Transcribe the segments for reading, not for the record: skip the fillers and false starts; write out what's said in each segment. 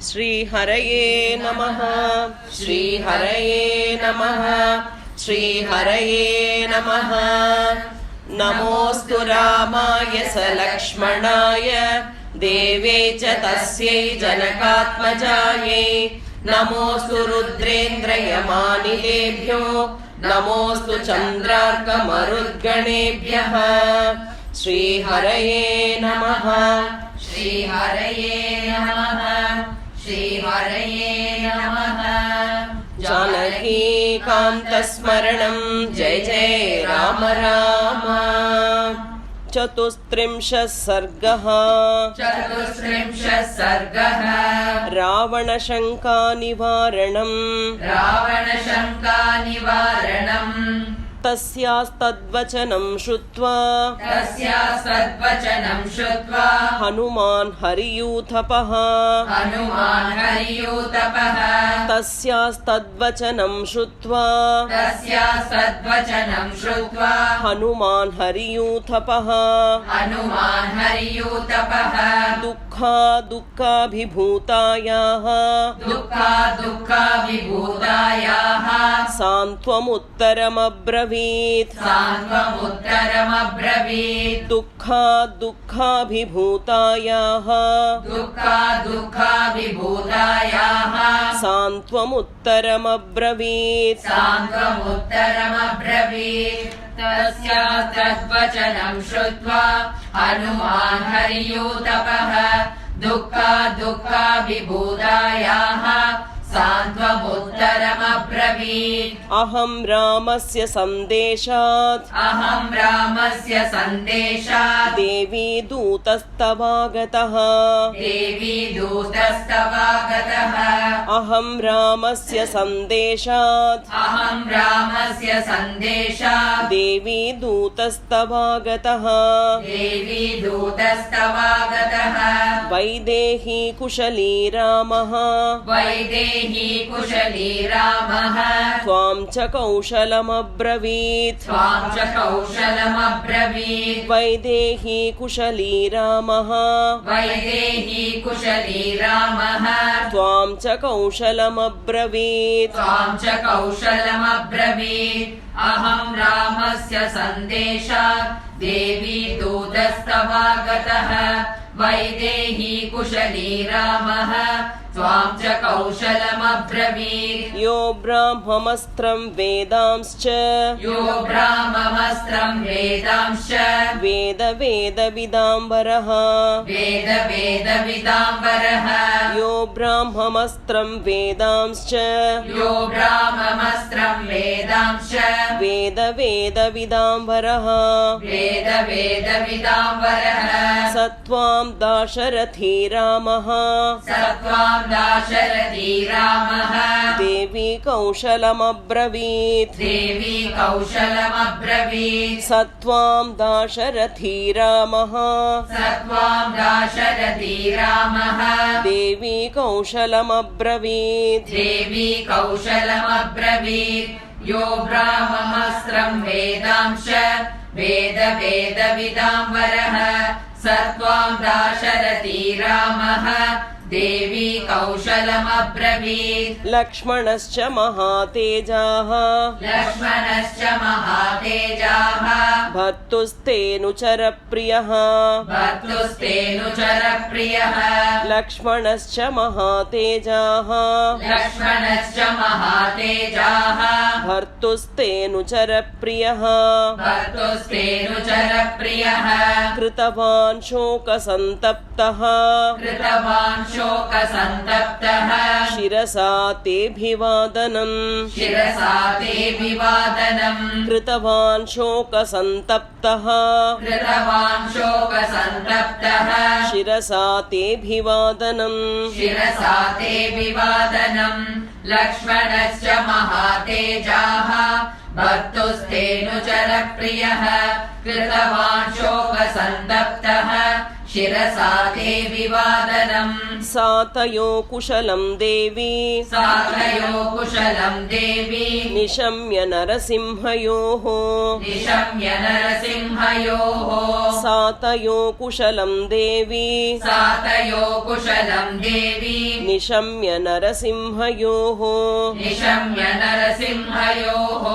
श्रीहरये नमः श्रीहरये नमः श्रीहरये नमः। नमोऽस्तु रामाय सलक्ष्मणाय देवे च तस्यै जनकात्मजायै। नमोऽस्तु रुद्रेन्द्रयमानिलेभ्यो नमोऽस्तु चन्द्रार्कमरुद्गणेभ्यः। श्रीहरये नमः श्रीहरये नमः श्रीहरये नमः। जानकीकान्तस्मरणं जय जय राम राम। चतुस्त्रिंशः सर्गः। चतुस्त्रिंशः सर्गः। रावणशङ्कानिवारणम्। रावणशङ्कानिवारणम्। तस्यास्तद्वचनं श्रुत्वा हनुमान् हरियूथपः तस्यास्तद्वचनं श्रुत्वा हनुमान् हरियूथपः दुःखाभिभूतायाः सान्त्वमुत्तरमब्रवीत्। दुःखाभिभूतायाः सान्त्वमुत्तरमब्रवीत्। तस्यास्तद्वचनं श्रुत्वा हनुमान् हरियूथपः दुःखाभिभूतायाः सान्त्वमुत्तरमब्रवीत्। अहं रामस्य सन्देशात् देवी दूतस्तवागतः। अहं रामस्य सन्देशात् देवी दूतस्तवागतः। वैदेही कुशली रामः त्वां च कौशलमब्रवीत्। वैदेही कुशली रामः त्वां च कौशलमब्रवीत्। अहं रामस्य सन्देशात् देवी दूतस्तवागतः। वैदेही कुशली रामः त्वां च कौशलमब्रवीत्। यो ब्राह्ममस्त्रं वेदांश्च वेदविदाम्बरः। यो ब्राह्ममस्त्रं वेदांश्च वेदविदाम्बरः। सत्वां दाशरथी रामः देवी कौशलमब्रवीत्। सत्वां दाशरथी रामः देवी कौशलमब्रवीत्। यो ब्राह्ममस्त्रं वेदांश वेदविदाम्बरः सत्वां दाशरथी रामः देवी कौशलमब्रवीत्। लक्ष्मणश्च महातेजाः भर्तुस्तेऽनुचरप्रियः। लक्ष्मणश्च महातेजाः भर्तुस्तेऽनुचरप्रियः। कृतवान् शोकसन्तप्तः शिरसा तेऽभिवादनम्। कृतवान् शोकसन्तप्तः शिरसा तेऽभिवादनम्। लक्ष्मणश्च महातेजाः भर्तुस्तेऽनुचरप्रियः कृतवान् शोकसन्तप्तः शिरसा ते विवादनम् सातयो कुशलं देवी सातयो कुशलम् देवी निशम्य नरसिंहयोः निशम्य नरसिंहयोः सातयो कुशलं देवी सातयो कुशलम् देवी निशम्य नरसिंहयोः निशम्य नरसिंहयोः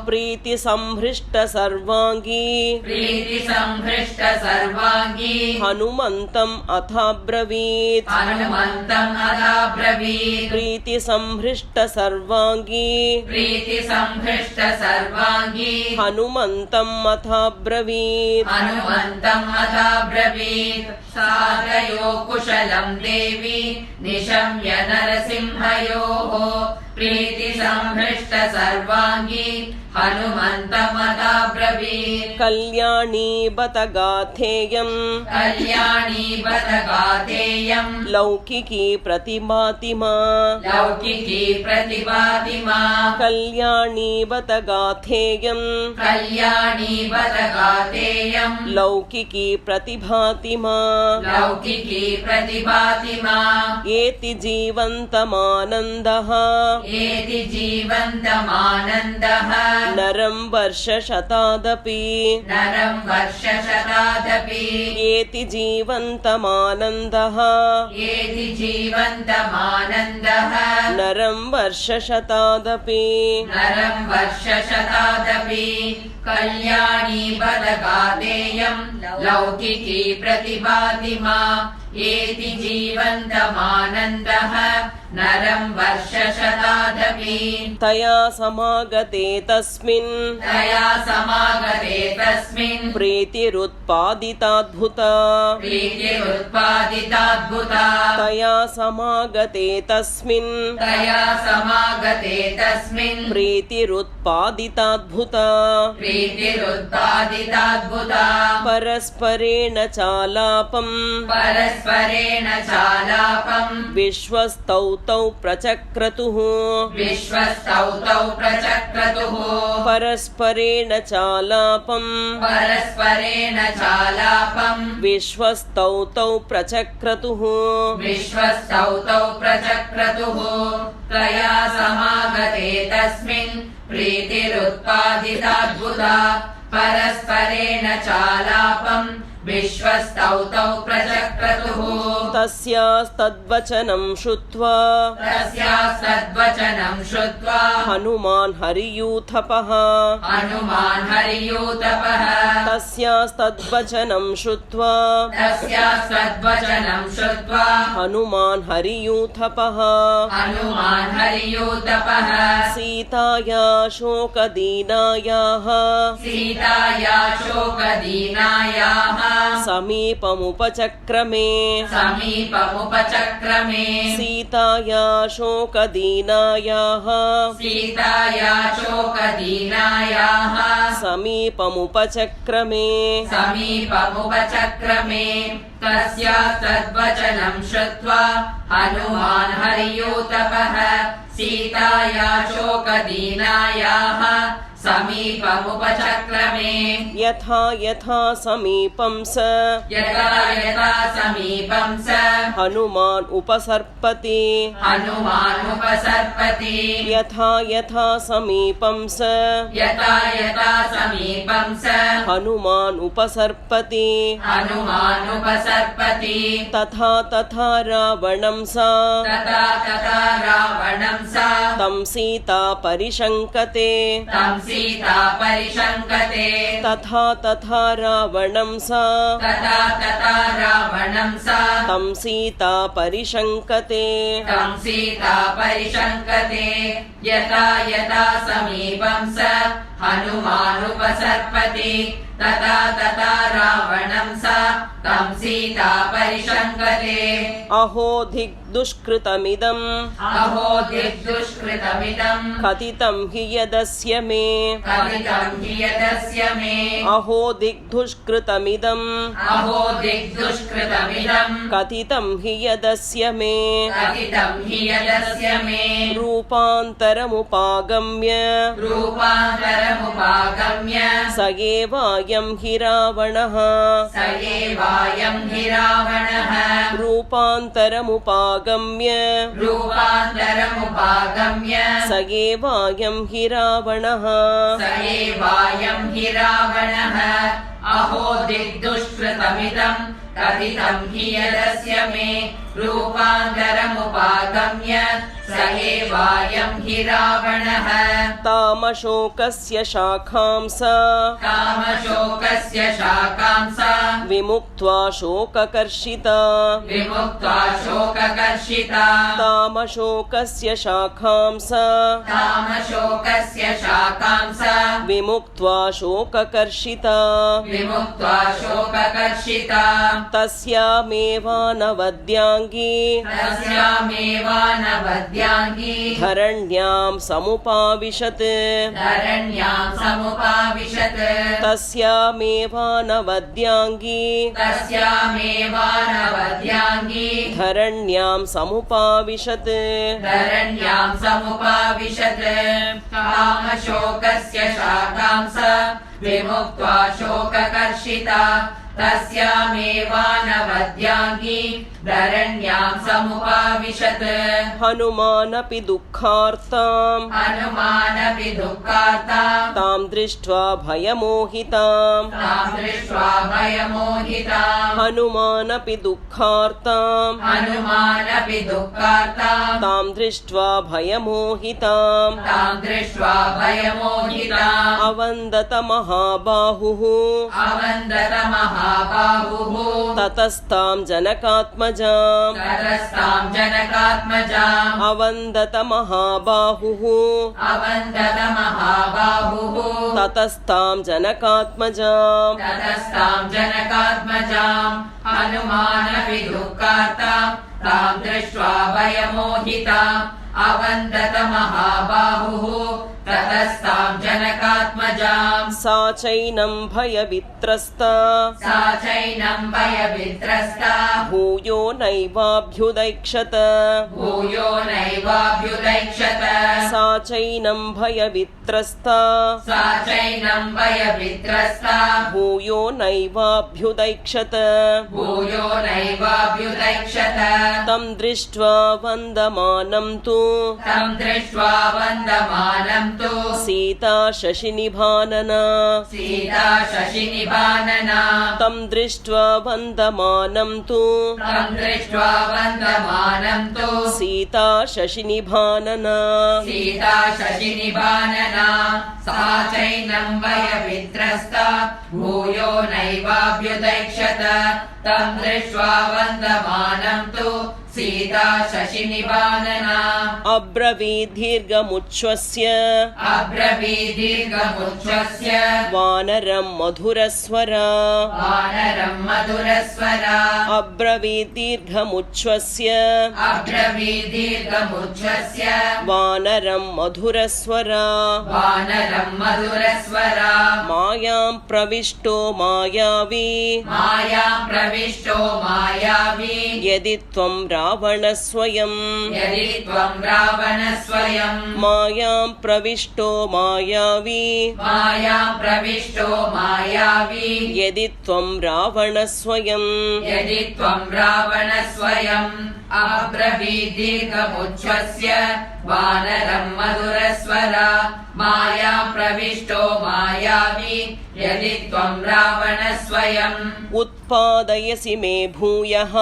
प्रीतिसंहृष्ट सर्वाङ्गी प्रीतिसंहृष्ट सर्वाङ्गी हनुमन्तम् अथाब्रवीत् हनुमन्तम् अदाब्रवीत् प्रीतिसंहृष्ट सर्वाङ्गी प्रीतिसंहृष्ट सर्वाङ्गी हनुमन्तम् अथाब्रवीत् हनुमन्तम् अथाब्रवीत् सातयो कुशलम् देवी निशम्य नरसिंहयोः प्रीतिसंहृष्ट सर्वाङ्गी हनुमन्तमदाब्रवीत् कल्याणी बत गाथेयम् कल्याणी बत गाथेयम् लौकिकी प्रतिभाति मा लौकिकी प्रतिभाति मा कल्याणी बत गाथेयम् कल्याणी बत गाथेयम् लौकिकी प्रतिभाति मा लौकिकी प्रतिभाति मा एति जीवन्तमानन्दः एति जीवन्तमानन्दः नरं वर्षशतादपि नरं वर्षशतादपि एति जीवन्तमानन्दः एति जीवन्तमानन्दः नरं वर्षशतादपि नरं वर्षशतादपि कल्याणी बदगादेयं लौकिकी प्रतिभाति मा एति जीवन्तमानन्दः नरं वर्षशतादपि तया समागते तस्मिन् तया समागते तस्मिन् प्रीतिरुत्पादिताद्भुता प्रीतिरुत्पादिताद्भुता तया समागते तस्मिन् तया समागते तस्मिन् प्रीतिरुत्पादिताद्भुता प्रीतिरुत्पादिताद्भुता परस्परेण चालापम् परस्परेण चालापम् विश्वस्तौ तौ प्रचक्रतुः विश्वस्तौ तौ प्रचक्रतुः परस्परेण चालापम् परस्परेण चालापम् विश्वस्तौ तौ प्रचक्रतुः विश्वस्तौ तौ प्रचक्रतुः तया समागते तस्मिन् प्रीतिरुत्पादिताद्भुता परस्परेण चालापम् विश्वस्तौ तौ प्रचक्रतुः तस्यास्तद्वचनं श्रुत्वा तस्यास्तद्वचनं श्रुत्वा हनुमान् हरियूथपः हनुमान् हरियूथपः तस्यास्तद्वचनं श्रुत्वा तस्यास्तद्वचनं श्रुत्वा हनुमान् हरियूथपः हनुमान् हरियूथपः सीताया शोकदीनायाः सीताया शोकदीनायाः समीपमुपचक्रमे समीपमुपचक्रमे सीताया शोकदीनायाः सीताया शोकदीनायाः समीपमुपचक्रमे समीपमुपचक्रमे तस्यास्तद्वचनं श्रुत्वा हनुमान् हरियूथपः सीताया शोकदीनायाः समीपमुपचक्रमे यथा यथा समीपं स यथा यथा समीपं स हनुमान् उपसर्पति हनुमान् उपसर्पति यथा यथा समीपं स यथा यथा समीपं स हनुमान् उपसर्पति हनुमान् उपसर्पति तथा तथा रावणं सा तथा तथा रावणं सा तं सीता परिशङ्कते तं सीता परिशङ्कते तथा तथा रावणं सा तथा तथा रावणं सा तं सीता परिशङ्कते तं सीता परिशङ्कते यथा यथा समीपं स हनुमानुपसर्पति तथा तथा रावणं सा तं सीता परिशङ्कते अहो दिग्दुष्कृतमिदम् अहो दिग्दुष्कृतमिदं कथितं हि यदस्य मे कथितं हि यदस्य मे अहो दिग्दुष्कृतमिदम् अहो दिग्दुष्कृतमिदं कथितं हि यदस्य मे कथितं हि यदस्य मे रूपान्तरमुपागम्य रूपान्तरमुपागम्य स एव एवायं हि रावणः स एवायं हि रावणः रूपान्तरमुपागम्य रूपान्तरमुपागम्य स एवायं हि रावणः स एवायं हि रावणः अहो दिग्दुष्कृतमिदं कथितं हि यदस्य मे रूपान्तरमुपागम्य स एवायं हि रावणः तामशोकस्य शाखांस कामशोकस्य शाकांसा विमुक्त्वा शोककर्षिता विमुक्त्वा शोककर्षिता तामशोकस्य शाखांस कामशोकस्य शाकांसा विमुक्त्वा शोककर्षिता विमुक्त्वा शोककर्षिता तस्यामेवानवद्याङ्गी तस्यामेवानवद्याङ्गी धरण्यां समुपाविशत् धरण्यां समुपाविशत् तस्यामेवानवद्याङ्गी तस्यामेवानवद्याङ्गी धरण्यां समुपाविशत् धरण्यां समुपाविशत् कामशोकस्य शाकांसा विमुक्त्वा शोककर्षिता तस्यामेवानवद्याङ्गी धरण्यां समुपाविशत् हनुमानपि दुःखार्ताम् हनुमानपि दुःखार्तां तां दृष्ट्वा भयमोहिताम् तां दृष्ट्वा भयमोहितां हनुमानपि दुःखार्ताम् हनुमानपि दुःखार्तां तां दृष्ट्वा भयमोहिताम् तां दृष्ट्वा भयमोहिताम् अवन्दत महाबाहुः अवन्दत महाबाहुः ततस्तां जनकात्मजाम् ततस्तां जनकात्मजाम् अवन्दत महाबाहुः अवन्दत महाबाहुः ततस्तां जनकात्मजाम् ततस्तां जनकात्मजाम् हनुमानपि दुःखार्तां तां दृष्ट्वा भयमोहिताम् अवन्दत महाबाहुः ततस्तां जनकात्मजाम् सा चैनं भयवित्रस्ता सा चैनं भयवित्रस्ता भूयो नैवाभ्युदैक्षत भूयो नैवाभ्युदैक्षत सा चैनं भयवित्रस्ता सा चैनं भयवित्रस्ता भूयो नैवाभ्युदैक्षत भूयो नैवाभ्युदैक्षत तं दृष्ट्वा वन्दमानं तु तं दृष्ट्वा वन्दमानं तु सीता शशिनिभानना सीता शशिनिभानना तं दृष्ट्वा वन्दमानं तु तं दृष्ट्वा वन्दमानं तु सीता शशिनिभानना सीता शशिनिभानना सा चैनं भयवित्रस्ता भूयो नैवाभ्युदैक्षत तं दृष्ट्वा वन्दमानं तु सीता शशिनिभानना अब्रवीद्दीर्घमुच्छ्वस्य अब्रवीदीर्घमुच्छ्वस्य वानरं मधुरस्वरा वानरं मधुरस्वरा अब्रवीद्दीर्घमुच्छ्वस्य अब्रवीदीर्घमुच्छ्वस्य वानरं मधुरस्वरा वानरं मधुरस्वरा मायां प्रविष्टो मायावी मायां प्रविष्टो मायावी यदि त्वं रावणस्वयं यदि त्वं रावणस्वयं मायां प्रविष्टो मायावी मायां प्रविष्टो मायावी यदि त्वं रावणस्वयं यदि त्वं रावणस्वयम् अब्रवीदीर्घमुच्छ्वस्य वानरं मधुरस्वरा मायां प्रविष्टो मायावी यदि त्वं रावणस्वयम् उत्पादयसि मे भूयः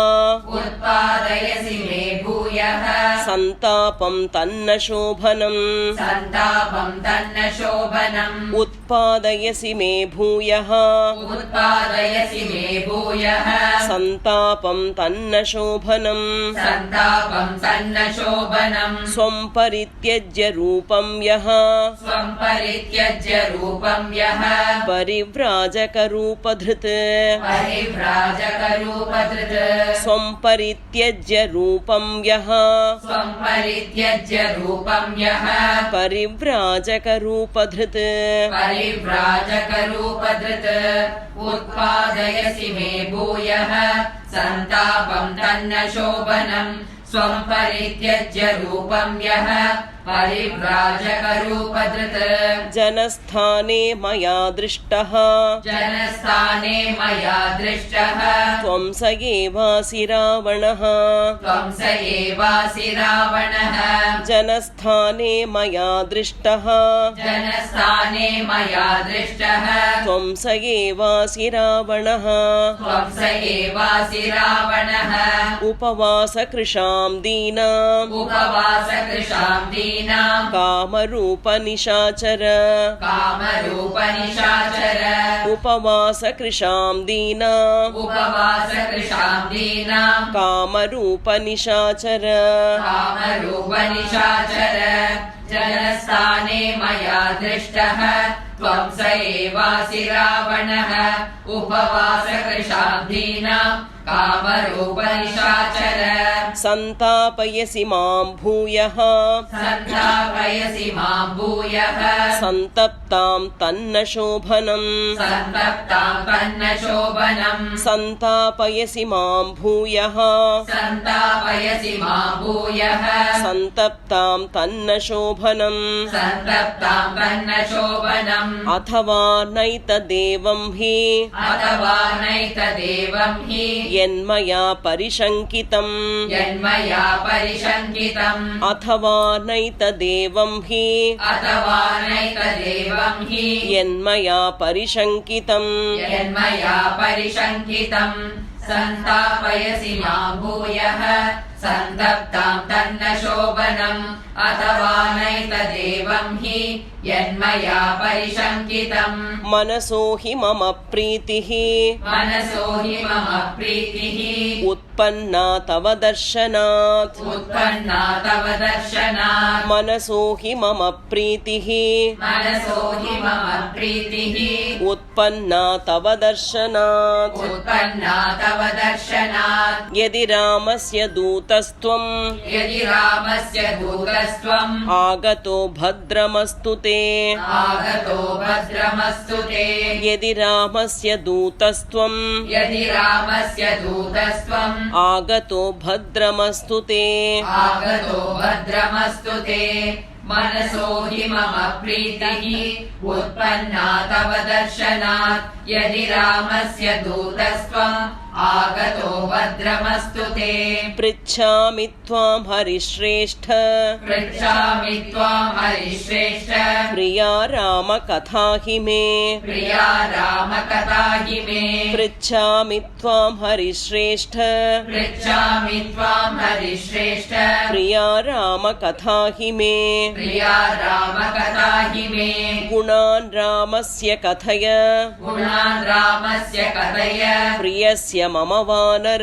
उत्पादयसि मे भूयः सन्तापं तन्न शोभनम् सन्तापं तन्न शोभनम् उत्पादयसि मे भूयः उत्पादयसि मे भूयः सन्तापं तन्न शोभनम् सन्तापं तन्न शोभनम् स्वं परित्यज्य रूपं यः स्वं परित्यज्य रूपं यः परिव्राजकरूपधृत् परिव्राजकरूपधृत् स्वं परित्यज्य रूपं यः स्वं परित्यज्य रूपं यः परिव्राजकरूपधृत् परिव्राजकरूपधृत् उत्पादयसि मे भूयः सन्तापं तन्न शोभनम् स्वं परित्यज्य रूपं यः परिव्राजकरूपधृत् जनस्थाने मया दृष्टः जनस्थाने मया दृष्टः त्वं स एवासि रावणः त्वं स एवासि रावणः जनस्थाने मया दृष्टः जनस्थाने मया दृष्टः त्वं स एवासि रावणः त्वं स एवासि रावणः उपवासकृशां दीनाम् उपवासकृशां दीनां कामरूपनिशाचर कामरूपनिशाचर उपवासकृशां दीनाम् उपवासकृशां दीनां कामरूपनिशाचर कामरूपनिशाचर जनस्थाने मया दृष्टः त्वं स एवासि रावणः उपवासकृशां दीनां कामरूपनिशाचर सन्तापयसि मां भूयः सन्तापयसि मां भूयः सन्तप्तां तन्न शोभनम् सन्तप्तां तन्न शोभनम् सन्तापयसि मां भूयः सन्तापयसि मां भूयः सन्तप्तां तन्न शोभनम् सन्तप्तां तन्न शोभनम् अथवा नैतदेवं हि अथवा नैतदेवं हि यन्मया परिशङ्कितम् यन्मया परिशङ्कितम् अथवा नैतदेवं हि अथवा नैतदेवं हि यन्मया परिशङ्कितम् यन्मया परिशङ्कितम् सन्तापयसि मां भूयः सन्तप्तां तन्न शोभनम् अथवा नैतदेवं हि यन्मया परिशङ्कितम् मनसो हि मम प्रीतिः मनसो हि मम प्रीतिः उत्पन्ना तव दर्शनात् उत्पन्ना तव दर्शनात् मनसो हि मम प्रीतिः मनसो हि मम प्रीतिः उत्पन्ना तव दर्शनात् उत्पन्ना तव दर्शनात् यदि रामस्य दूतस्त्वं यदि रामस्य दूतस्त्वम् आगतो भद्रमस्तु ते आगतो भद्रमस्तु ते यदि रामस्य दूतस्त्वं यदि रामस्य दूतस्त्वम् आगतो भद्रमस्तु ते आगतो भद्रमस्तु ते मनसो हि मम प्रीतिः उत्पन्ना तव दर्शनात् यदि रामस्य दूतस्त्वम् आगतो भद्रमस्तु ते पृच्छामि त्वां हरिश्रेष्ठ पृच्छामि त्वां हरिश्रेष्ठ प्रिया रामकथा हि मे प्रिया रामकथा हि मे पृच्छामि त्वां हरिश्रेष्ठ पृच्छामि त्वां हरिश्रेष्ठ प्रिया रामकथा हि मे प्रिया रामकथा हि मे गुणान् रामस्य कथय गुणान् रामस्य कथय प्रियस्य मम वानर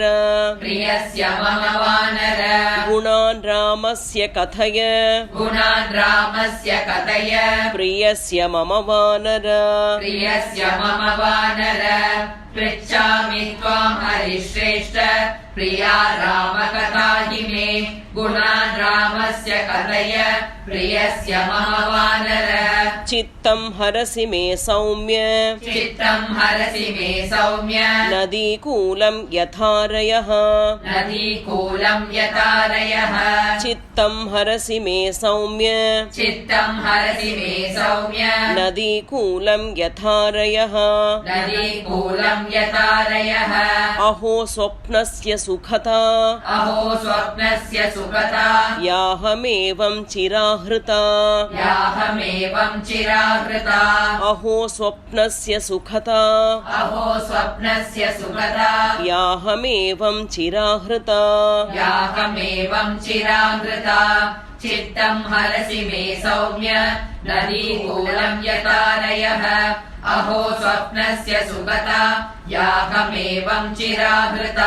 प्रियस्य मम वानर गुणान् रामस्य कथय गुणान् रामस्य कथय प्रियस्य मम वानर प्रियस्य मम वानर पृच्छामि त्वां हरिश्रेष्ठ प्रिया रामकथा हि मे गुणान् रामस्य कथय प्रियस्य मम वानर चित्तं हरसि मे सौम्य चित्तं हरसि मे सौम्य नदीकूलं यथारयः नदीकूलं यतारयः चित्तं हरसि मे सौम्य चित्तं हरसि मे सौम्य नदीकूलं यथारयः नदीकूलं यतारयः अहो स्वप्नस्य सुखता अहो स्वप्नस्य सुखता याहमेवं चिराहृता याहमेवं चिराहृता अहो स्वप्नस्य सुखता अहो स्वप्नस्य सुखता याहमेवं चिराहृता याहमेवं चिराहृता चित्तं हरसि मे सौम्य नदीकूलं यतारयः अहो स्वप्नस्य सुखता याहमेवं चिराहृता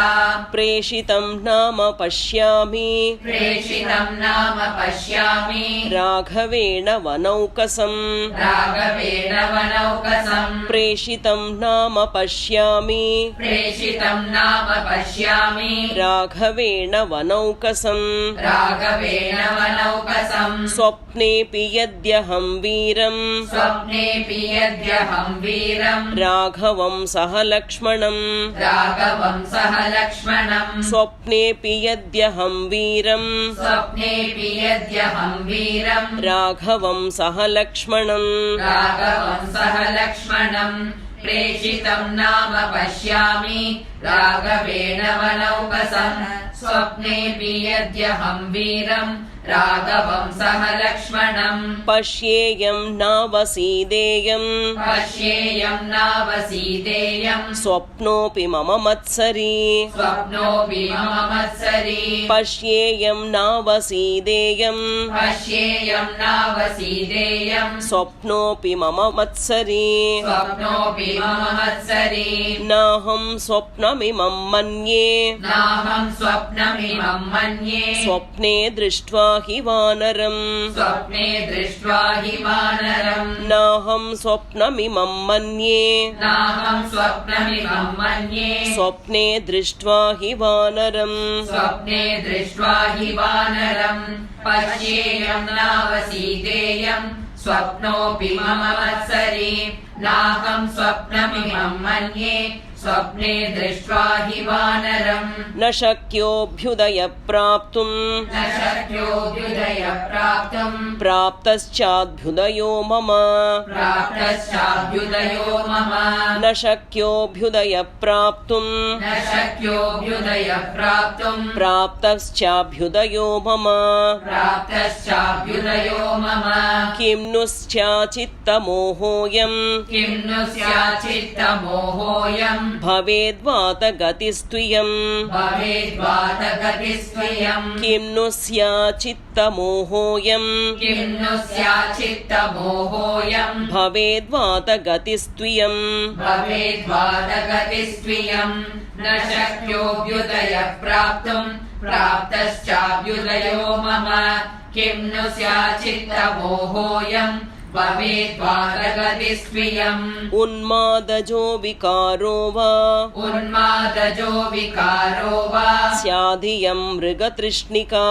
प्रेषितं नाम पश्यामि प्रेषितं नाम पश्यामि राघवेण वनौकसम् राघवेण वनौकसम् प्रेषितं नाम पश्यामि प्रेषितं नाम पश्यामि राघवेण वनौकसम् राघवेण वनौकसम् वनौकसम् स्वप्नेऽपि यद्यहं वीरम् स्वप्नेऽपि यद्यहं वीरम् राघवं सह लक्ष्मणम् राघवं सह लक्ष्मणम् स्वप्नेऽपि यद्यहं वीरम् स्वप्नेऽपि यद्यहं वीरम् राघवं सह लक्ष्मणम् राघवं सह लक्ष्मणम् प्रेषितं नाम पश्यामि राघवेण वनौकसम् स्वप्नेऽपि यद्यहं वीरम् राघवं सह लक्ष्मणम् पश्येयं नावसीदेयम् पश्येयं नावसीदेयम् स्वप्नोऽपि मम मत्सरी स्वप्नोऽपि मम मत्सरी पश्येयं नावसीदेयम् पश्येयं नावसीदेयम् स्वप्नोऽपि मम मत्सरी स्वप्नोऽपि मम मत्सरी नाहं स्वप्नमिमं मन्ये नाहं स्वप्नमिमं मन्ये स्वप्ने दृष्ट्वा हि वानरम् स्वप्ने दृष्ट्वा हि वानरम् नाहं स्वप्नमिमं मन्ये नाहं स्वप्नमिमं मन्ये स्वप्ने दृष्ट्वा हि वानरम् स्वप्ने दृष्ट्वा हि वानरम् पश्येयं नावसीदेयम् स्वप्नोऽपि मम मत्सरी नाहं स्वप्नमिमं मन्ये स्वप्ने दृष्ट्वा हि वानरम् न शक्योऽभ्युदयप्राप्तुम् न शक्योऽभ्युदयप्राप्तुम् प्राप्तश्चाभ्युदयो मम प्राप्तश्चाभ्युदयो मम न शक्योऽभ्युदयप्राप्तुम् न शक्योऽभ्युदयप्राप्तुम् प्राप्तश्चाभ्युदयो मम प्राप्तश्चाभ्युदयो मम किं नु स्याचित्तमोहोऽयम् किं नु स्याचित्तमोहोऽयम् भवेद्वात गतिस्त्वियम् भवेद्वात गतिस्त्वयम् किं नु स्याचित्तमोहोऽयम् किं नु स्याचित्तमोहोऽयम् भवेद्वात गतिस्त्वियम् भवेद्वात गतिस्त्वयम् न शक्योऽभ्युदयप्राप्तुम् प्राप्तश्चाभ्युदयो मम किं नु स्याचित्तमोहोऽयम् भवेद्वात गतिस्त्वयम् उन्मादजो विकारो वा उन्मादजो विकारो वा स्याधियं मृगतृष्णिका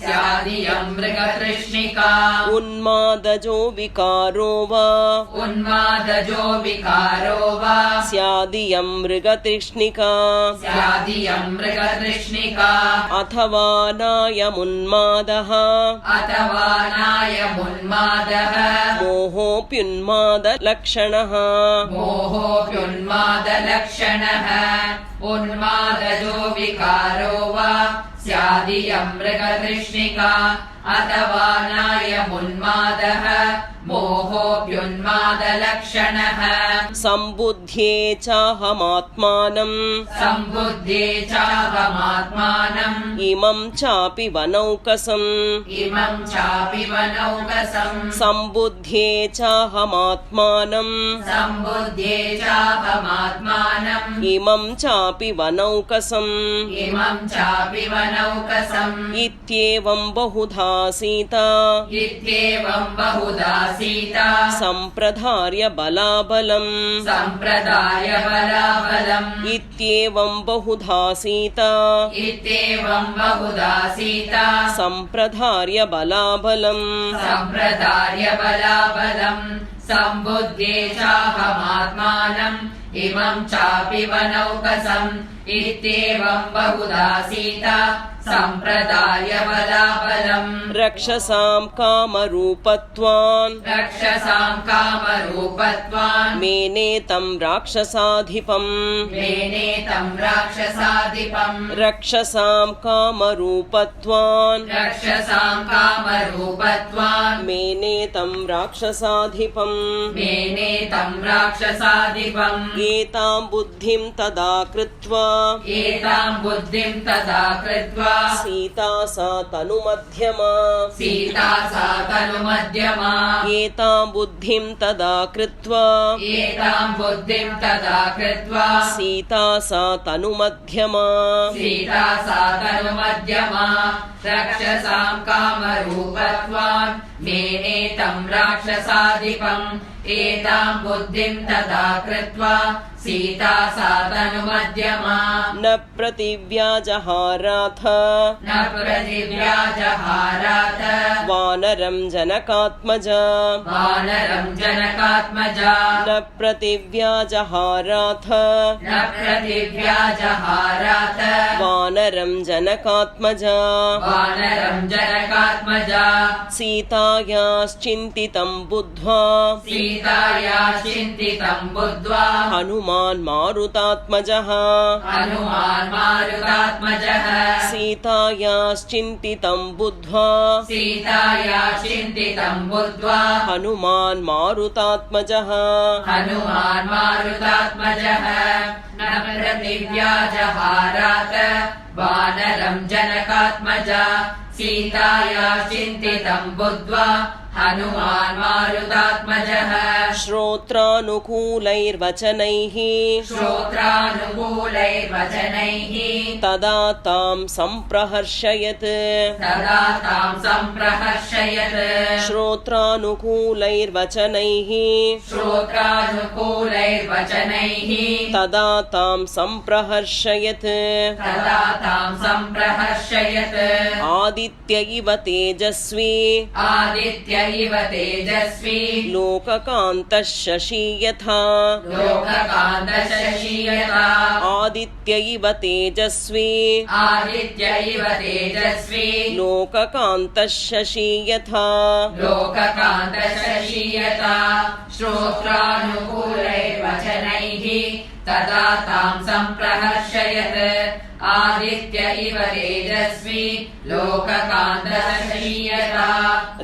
स्यादियं मृगतृष्णिका उन्मादजो विकारो वा उन्मादजो विकारो वा स्याधियं मृगतृष्णिका स्यादियं मृगतृष्णिका अथवा नायमुन्मादः अथवा नायमुन्मादः मोहोऽप्युन्मादलक्षणः मोहोऽप्युन्मादलक्षणः उन्मादजो विकारो वा स्यादियं मृगतृष्णिका अथवा नायमुन्मादः मोहोऽप्युन्मादलक्षणः सम्बुध्ये चाहमात्मानम् सम्बुद्धे चाहमात्मानम् इमं चापि वनौकसम् इमं चापि वनौकसम् सम्बुध्ये चाहमात्मानम् सम्बुद्धे चाहमात्मानम् इमं चापि वनौकसम् इमं चापि वनौकसम् इत्येवं बहुधा सीता इत्येवं बहुधा सीता सम्प्रधार्य बलाबलम् सम्प्रदाय बलाबलम् इत्येवं बहुधा सीता इत्येवं बहुधा सीता सम्प्रधार्य बलाबलम् सम्प्रदाय बलाबलम् सम्बुद्धे चाहमात्मानम् इमं चापि वनौकसम् इत्येवं बहुधा सीता सम्प्रदाय बलाबलम् रक्षसां कामरूपत्वान् रक्षसां कामरूपत्वान् मेनेतं राक्षसाधिपम् मेनेतं राक्षसाधिपम् रक्षसां कामरूपत्वान् रक्षसां कामरूपत्वान् मेनेतं राक्षसाधिपम् मेनेतं राक्षसाधिपम् एतां बुद्धिं तदा कृत्वा एतां बुद्धिं तदा कृत्वा सीता सा तनुमध्यमा सीता सा तनुमध्यमा एतां बुद्धिं तदा कृत्वा एतां बुद्धिं तदा कृत्वा सीता सा तनुमध्यमा सीता सा तनुमध्यमा रक्षसां कामरूपत्वान् मेनेतं राक्षसाधिपम् एतां बुद्धिं तदा कृत्वा सीता सा तनुमध्यमा न प्रतिव्याजहाराथ न प्रतिव्याजहारात वानरं जनकात्मजा वानरं जनकात्मजा न प्रतिव्याजहाराथ न प्रतिव्याजहारात वानरं जनकात्मजा वानरं जनकात्मजा सीतायाश्चिन्तितं बुद्ध्वा सीताया चिन्तितं बुद्ध्वा हनुमान् मारुतात्मजः हनुमान् मारुतात्मजः सीतायाश्चिन्तितं बुद्ध्वा सीताया चिन्तितं बुद्ध्वा हनुमान् मारुतात्मजः हनुमान् मारुतात्मजः न प्रतिव्याजहारात वानरं जनकात्मजा सीताया चिन्तितं बुद्ध्वा हनुमान् मारुतात्मजः श्रोत्रानुकूलैर्वचनैः श्रोत्रानुकूलैर्वचनैः तदा तां सम्प्रहर्षयत् तदा तां सम्प्रहर्षयत् श्रोत्रानुकूलैर्वचनैः श्रोत्रानुकूलैर्वचनैः तदा तां सम्प्रहर्षयत् तदा तां सम्प्रहर्षयत् आदित्य इव तेजस्वी आदित्य इव तेजस्वी लोककान्तः शशी यथा लोककान्तशशीयता आदित्य इव तेजस्वी आदित्य इव तेजस्वी लोककान्तः शशी यथा लोककान्तशशीयता श्रोत्रानुकूलैर्वचनैः तदा तां सम्प्रहर्षयत् आदित्य इव तेजस्वी लोककान्तशशीयता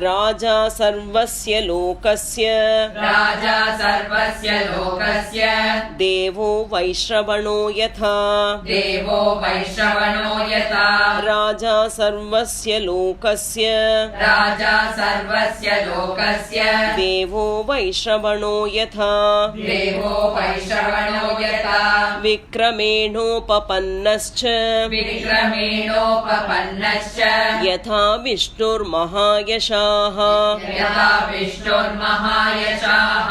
राजा सर्वस्य लोकस्य राजा सर्वस्य लोकस्य देवो वैश्रवणो यथा देवो वैश्रवणो यथा राजा सर्वस्य लोकस्य राजा सर्वस्य लोकस्य देवो वैश्रवणो यथा देवो वैश्रवणो यथा विक्रमेणोपपन्नश्च विक्रमेणोपपन्नश्च यथा विष्णुर्महायशाः यथा विष्णुर्महायशाः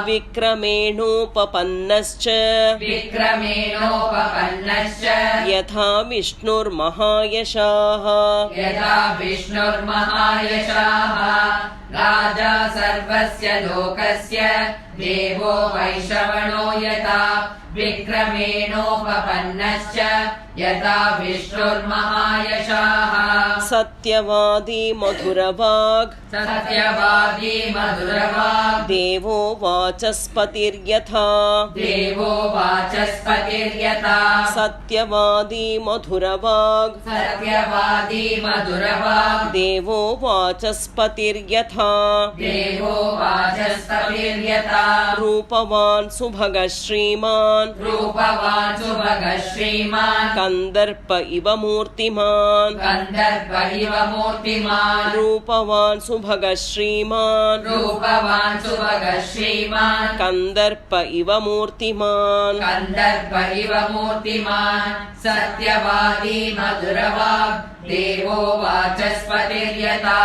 विक्रमेणोपपन्नश्च विक्रमेणोपपन्नश्च यथा विष्णुर्महायशाः यथा विष्णुर्महायशाः राजा सर्वस्य लोकस्य देवो वैश्रवणो यथा विक्रमेणोपपन्नश्च यथा विष्णुर्महायशाः सत्यवादी मधुरवाग् सत्यवादी मधुरवाग् देवो वाचस्पतिर्यथा देवो वाचस्पतिर्यथा सत्यवादी मधुरवाग् सत्यवादी मधुरवाग् देवो वाचस्पतिर्यथा देवो वाचस्पतिर्यथा रूपवान् सुभगः श्रीमान् रूपवान् सुभगः श्रीमान् कन्दर्प इव मूर्तिमान् गन्धर्व इव मूर्तिमान् रूपवान् सुभगः श्रीमान् रूपवान् सुभगः श्रीमान् कन्दर्प इव मूर्तिमान् गन्धर्व इव मूर्तिमान् सत्यवादी मधुरवाग् देवो वाचस्पतिर्यथा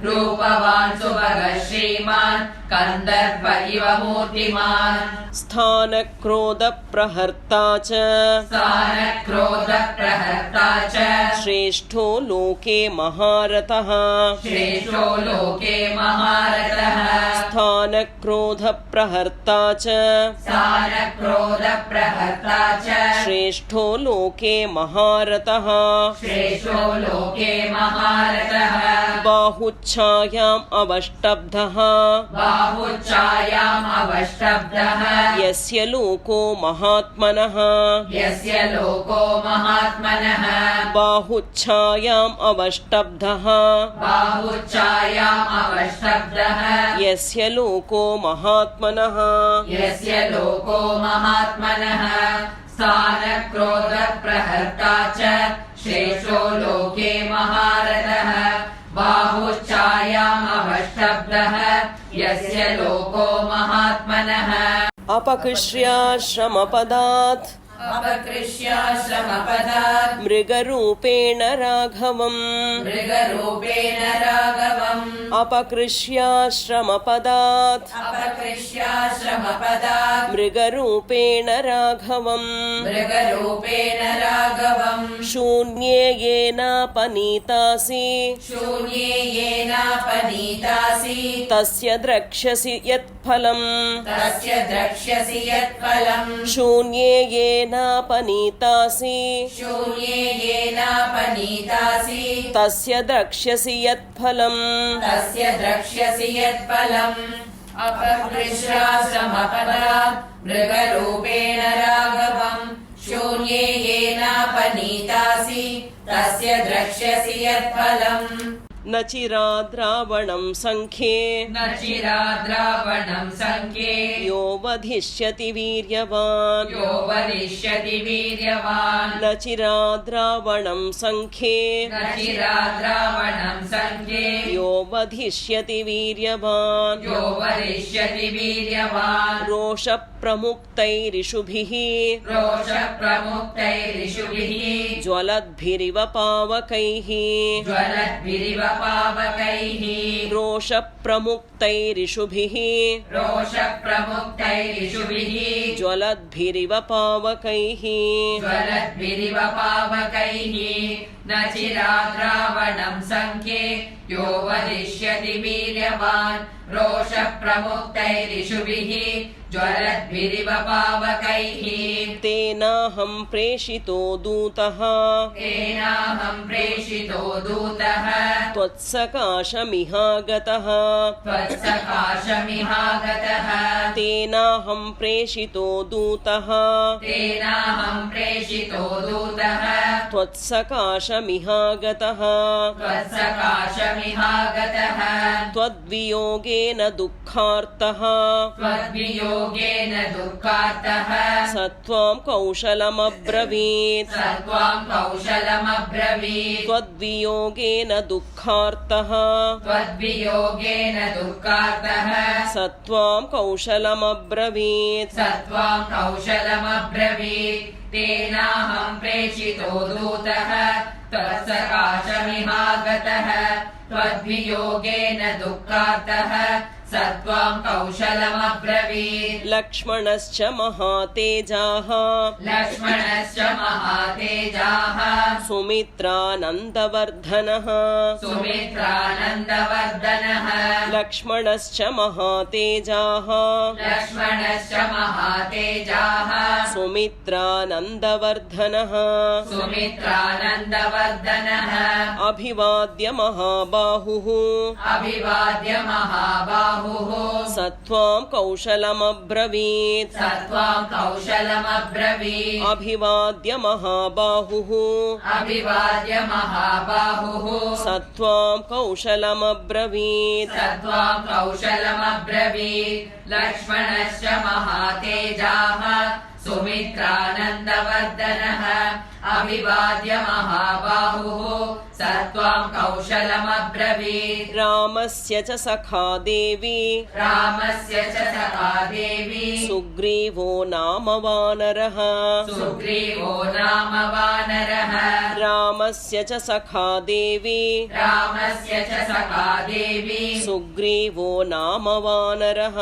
रूपवान् सुभगः श्रीमान् कन्दर्प इव मूर्तिमान् स्थानक्रोधप्रहर्ता च स्थानक्रोधप्रहर्ता च श्रेष्ठो लोके महारथः श्रेष्ठो लोके महारथः स्थानक्रोधप्रहर्ता च स्थानक्रोधप्रहर्ता च श्रेष्ठो लोके महारथः श्रेष्ठो लोके महारथः बाहुच्छायाम् अवष्टब्धः बाहुच्छायाम् अवष्टब्धः यस्य लोको महात्मनः यस्य लोको महात्मनः बाहुच्छायाम् अवष्टब्धः बाहुच्छायाम् अवष्टब्धः यस्य लोको महात्मनः यस्य लोको महात्मनः स्थानक्रोधप्रहर्ता च श्रेष्ठो लोके महारथः बाहुच्छायाम् अवष्टब्धः यस्य लोको महात्मनः अपकृष्याश्रमपदात् अपकृष्याश्रमपदात् मृगरूपेण राघवम् मृगरूपेण राघवम् अपकृष्याश्रमपदात् अपकृष्याश्रमपदात् मृगरूपेण राघवम् मृगरूपेण राघवम् शून्ये येनापनीतासि शून्ये येनापनीतासि पनीतासि तस्य द्रक्ष्यसि यत्फलम् तस्य द्रक्ष्यसि यत्फलम् शून्ये येनापनीतासि शून्ये येनापनीतासि तस्य द्रक्ष्यसि यत्फलम् तस्य द्रक्ष्यसि यत्फलम् अपहृष्याश्रमपदा मृगरूपेण राघवम् शून्ये येनापनीतासि तस्य द्रक्ष्यसि यत्फलम् न चिराद्रावणं सङ्ख्ये न चिराद्रावणं सङ्ख्ये यो वधिष्यति वीर्यवान् यो वदिष्यति वीर्यवान् न चिराद्रावणं सङ्ख्ये न चिराद्रावणं सङ्ख्ये यो वधिष्यति वीर्यवान् यो वदिष्यति वीर्यवान् रोषप्रमुक्तैरिषुभिः रोषप्रमुक्तैरिषुभिः ज्वलद्भिरिव पावकैः ज्वलद्भिरिव पावकैः रोषप्रमुक्तैरिषुभिः रोषप्रमुक्तैरिषुभिः ज्वलद्भिरिव पावकैः ज्वलद्भिरिव पावकैः न चिराद्रावणं सङ्ख्ये यो वदिष्यति वीर्यवान् रोषप्रमुक्तैरिषुभिः ज्वलद्भिरिव पावकैः तेनाहं प्रेषितो दूतः तेनाहं प्रेषितो दूतः त्वत्सकाशमिहागतः त्वत्सकाशमिहागतः तेनाहं प्रेषितो दूतः तेनाहं प्रेषितो दूतः त्वत्सकाशमिहागतः त्वत्सकाशमिहागतः त्वद्वियोगेन दुःखार्तः त्वद्वियोगेन दुःखार्तः स त्वां कौशलमब्रवीत् स त्वां कौशलमब्रवीत् त्वद्वियोगेन दुःखार्तः त्वद्वियोगेन दुःखार्तः स त्वां कौशलमब्रवीत् स त्वां कौशलमब्रवीत् तेनाहं प्रेषितो दूतः त्वत्सकाशमिहागतः त्वद्वियोगेन दुःखार्तः स त्वां कौशलमब्रवीत् लक्ष्मणश्च महातेजाः लक्ष्मणश्च महातेजाः सुमित्रानन्दवर्धनः सुमित्रानन्दवर्धनः लक्ष्मणश्च महातेजाः लक्ष्मणश्च महातेजाः सुमित्रानन्दवर्धनः सुमित्रानन्दवर्धनः अभिवाद्य महाबाहुः अभिवाद्य महाबाहुः स त्वां कौशलमब्रवीत् स त्वां कौशलमब्रवीत् अभिवाद्य महाबाहुः अभिवाद्य महाबाहुः स त्वां कौशलमब्रवीत् स त्वां कौशलमब्रवीत् लक्ष्मणश्च महातेजाः सुमित्रानन्दवर्धनः अभिवाद्य महाबाहुः स त्वां कौशलमब्रवीत् रामस्य च सखा देवी रामस्य च सखा देवी सुग्रीवो नाम वानरः सुग्रीवो नाम वानरः रामस्य च सखा देवी रामस्य च सखा देवी सुग्रीवो नाम वानरः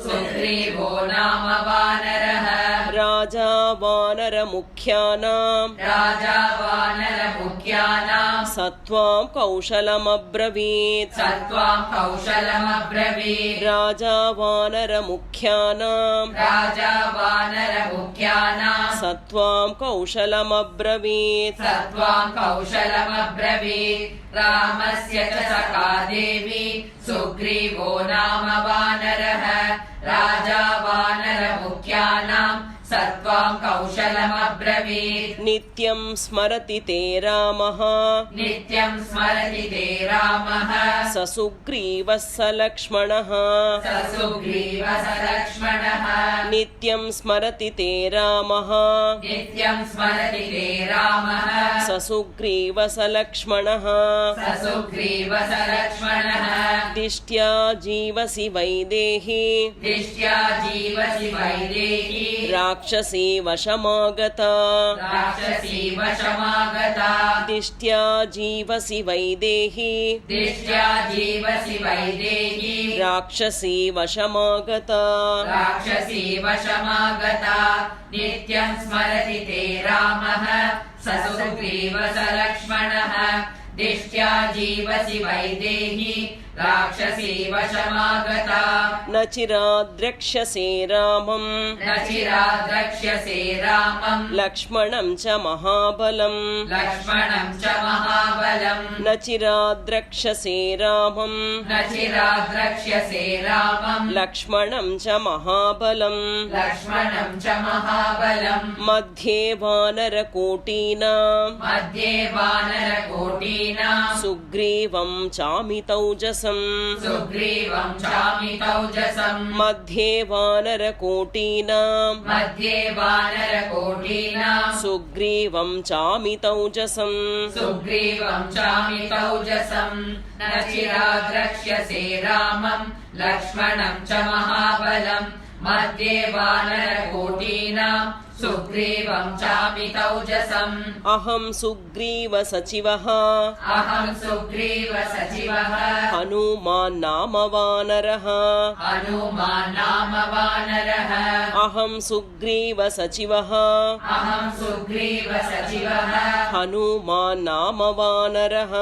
सुग्रीवो नाम वानरः राजा वानरमुख्यानां राजा वानरमुख्यानां स त्वां कौशलमब्रवीत् स त्वां कौशलमब्रवीत् राजा वानरमुख्यानां राजा वानरमुख्यानां स त्वां कौशलमब्रवीत् स त्वां कौशलमब्रवीत् रामस्य च सखा देवी सुग्रीवो नाम वानरः राजा वानरमुख्यानां स त्वां कौशलमब्रवीत् नित्यं स्मरति ते रामः नित्यं स्मरति ते रामः स सुग्रीवः स लक्ष्मणः स सुग्रीवः स लक्ष्मणः नित्यं स्मरति ते रामः नित्यं स्मरति ते रामः स सुग्रीवः स लक्ष्मणः स सुग्रीवः स लक्ष्मणः दिष्ट्या जीवसि वैदेही दिष्ट्या जीवसि वैदेही राक्षसी वशमागता राक्षसी वशमागता दिष्ट्या जीवसि वैदेही दिष्ट्या जीवसि वैदेही राक्षसी वशमागता राक्षसी वशमागता नित्यं स्मरति ते रामः स सुग्रीवः स लक्ष्मणः दिष्ट्या जीवसि वैदेही राक्षसी वशमागता न चिराद्रक्ष्यसे रामम् न चिराद्रक्ष्यसे रामम् लक्ष्मणं च महाबलम् लक्ष्मणं च महाबलम् न चिराद्रक्ष्यसे रामम् न चिराद्रक्ष्यसे रामम् लक्ष्मणं च महाबलम् लक्ष्मणं च महाबलम् मध्ये वानरकोटीनां मध्ये वानरकोटीनां सुग्रीवं चामितौजसम् सुग्रीवं चामितौजसम् मध्ये वानरकोटीनां मध्ये वानरकोटीनां सुग्रीवं चामितौजसम् सुग्रीवं चामितौजसम् न चिराद्रक्ष्यसे रामम् लक्ष्मणं च महाबलम् मध्ये वानरकोटीनां सुग्रीवं चामितौजसम् अहं सुग्रीवसचिवः अहं सुग्रीवसचिवः हनुमान् नाम वानरः हनुमान् नाम वानरः अहं सुग्रीवसचिवः अहं सुग्रीवसचिवः हनुमान् नाम वानरः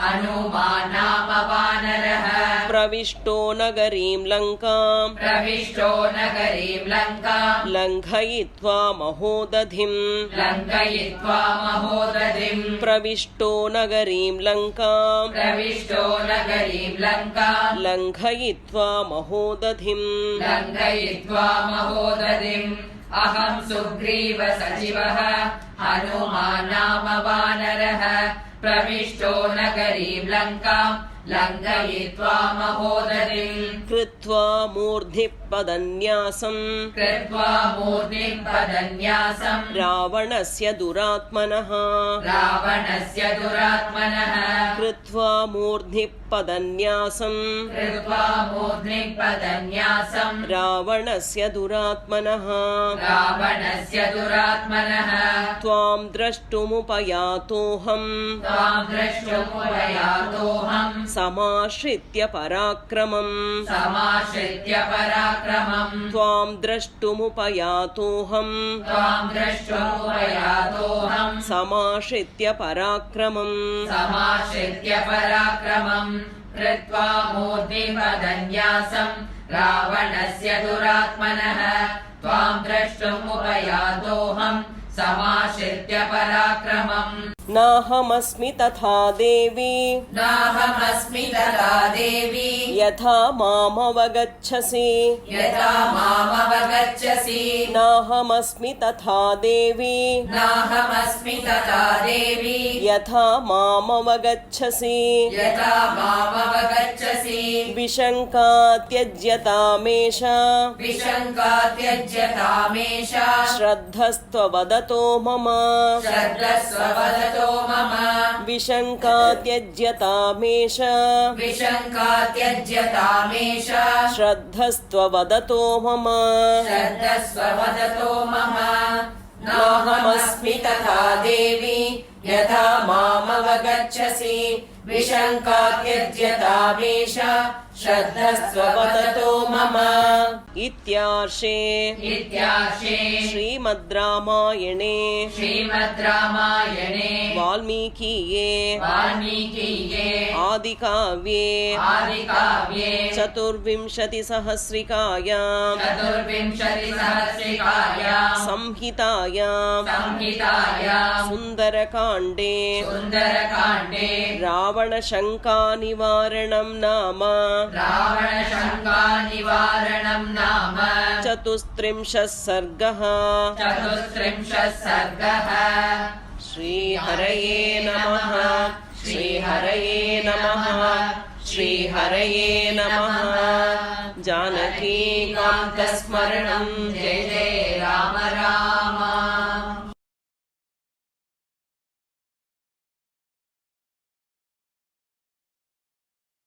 हनुमान् नाम वानरः प्रविष्टो नगरीं लङ्कां प्रविष्टो नगरीं लङ्काम् लङ्घयित्वा महोदधिम् लङ्घयित्वा महोदधिम् प्रविष्टो नगरीं लङ्कां प्रविष्टो नगरीं लङ्काम् लङ्घयित्वा महोदधिम् लङ्घयित्वा महोदधिम् अहं सुग्रीवसचिवः हनुमान् नाम वानरः प्रविष्टो नगरीं लङ्काम् लङ्घयित्वा महोदधिम् कृत्वा मूर्ध्नि पदन्यासम् कृत्वा मूर्ध्निम् पदन्यासम् रावणस्य दुरात्मनः रावणस्य दुरात्मनः कृत्वा मूर्ध्नि पदन्यासम् कृत्वा मूर्ध्निम् पदन्यासम् रावणस्य दुरात्मनः रावणस्य दुरात्मनः त्वां द्रष्टुमुपयातोऽहम् त्वां द्रष्टुमुपयातोऽहम् समाश्रित्य पराक्रमम् समाश्रित्य पराक्रमम् त्वां द्रष्टुमुपयातोऽहम् त्वां द्रष्टुमुपयातोऽहम् समाश्रित्य पराक्रमम् समाश्रित्य पराक्रमम् कृत्वा मूर्ध्निपदन्यासम् रावणस्य दुरात्मनः त्वां द्रष्टुमुपयातोऽहम् समाश्रित्य पराक्रमम् नाहमस्मि तथा देवी नाहमस्मि तथा देवी यथा मामवगच्छसि यथा मामवगच्छसि नाहमस्मि तथा देवी नाहमस्मि तथा देवी यथा मामवगच्छसि यथा मामवगच्छसि विशङ्का त्यज्यतामेष विशङ्का त्यज्यतामेष श्रद्धस्त्ववदतो मम श्रद्धस्ववदतो मम विशङ्का त्यज्यतामेष विशङ्का त्यज्यतामेष श्रद्धस्त्ववदतो मम श्रद्धस्ववदतो मम नाहमस्मि तथा देवी यथा मामवगच्छसि विशङ्का त्यज्यतामेष श्रद्धस्ववदतो मम इत्यार्षे श्रीमद् रामायणे श्रीमद् रामायणे वाल्मीकीये आदिकाव्ये चतुर्विंशतिसहस्रिकायां संहितायां सुन्दरकाण्डे रावणशङ्कानिवारणं नाम चतुस्त्रिंशः सर्गः श्रीहरये नमः श्रीहरये नमः श्रीहरये नमः जानकीकान्तस्मरणं जय जय राम राम।